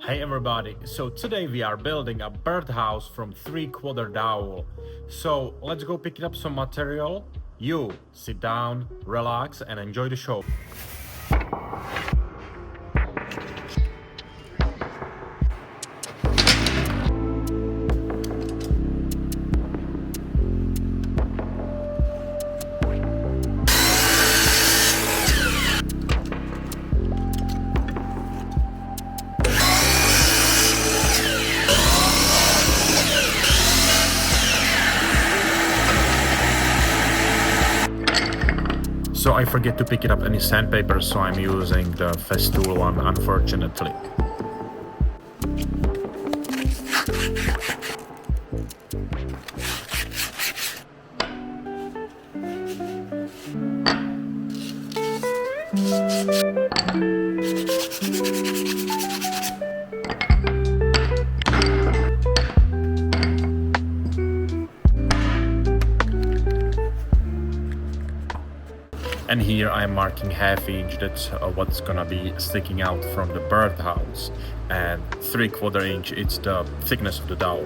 Hey everybody, so today we are building a birdhouse from 3/4 dowel. So let's go pick up some material. You sit down, relax and enjoy the show. So I forget to pick it up any sandpaper, so I'm using the Festool one, unfortunately. And here I'm marking ½ inch, that's what's gonna be sticking out from the birdhouse. And 3/4 inch, it's the thickness of the dowel.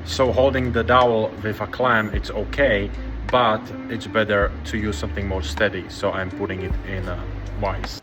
So holding the dowel with a clamp, it's okay, but it's better to use something more steady. So I'm putting it in a vise.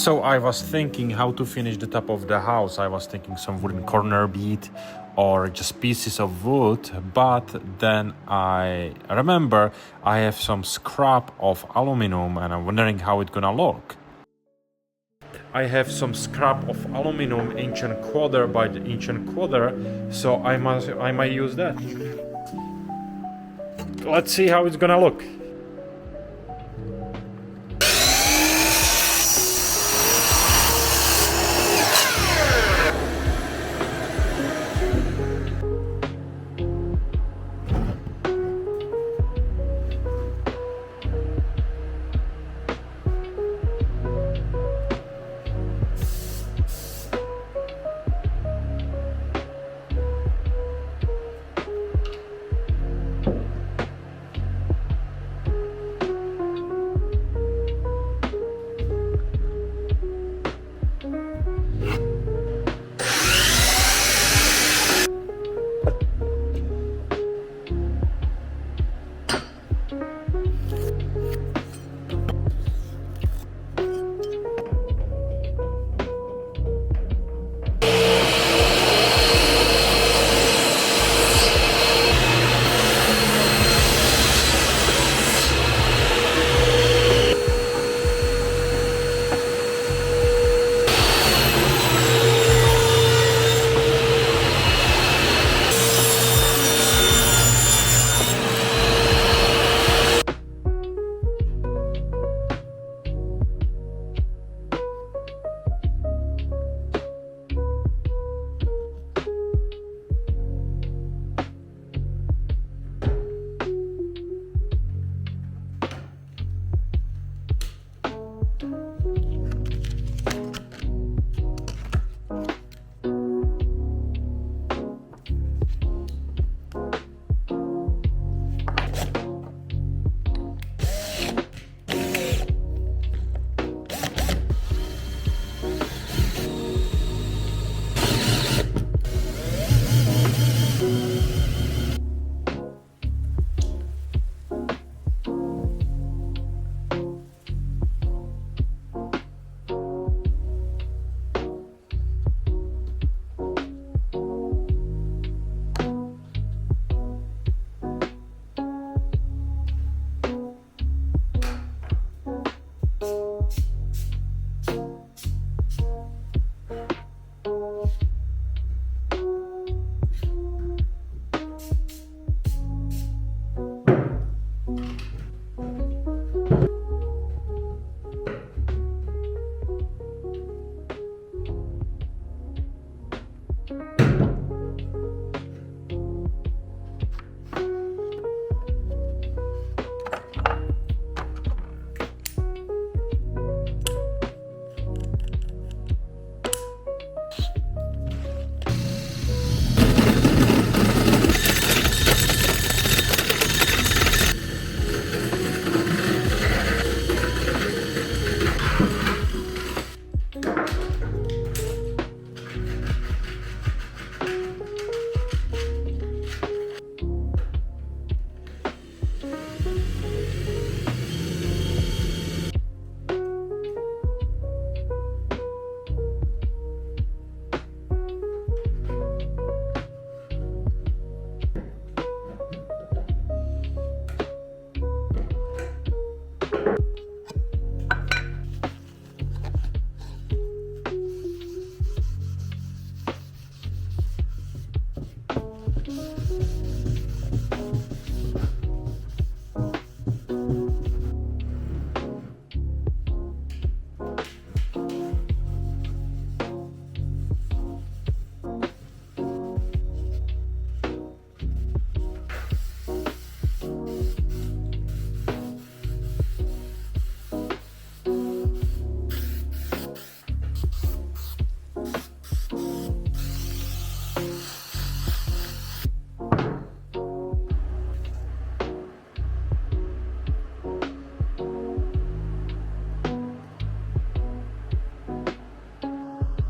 So I was thinking how to finish the top of the house. I was thinking some wooden corner bead or just pieces of wood, but then I remember I have some scrap of aluminum and I'm wondering how it's gonna look. I have some scrap of aluminum, inch and quarter by the inch and quarter, so I might use that. Let's see how it's gonna look.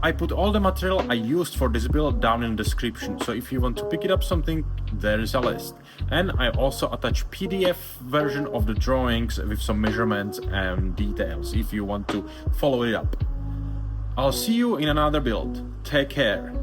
I put all the material I used for this build down in the description, so if you want to pick it up something, there is a list. And I also attach PDF version of the drawings with some measurements and details if you want to follow it up. I'll see you in another build. Take care.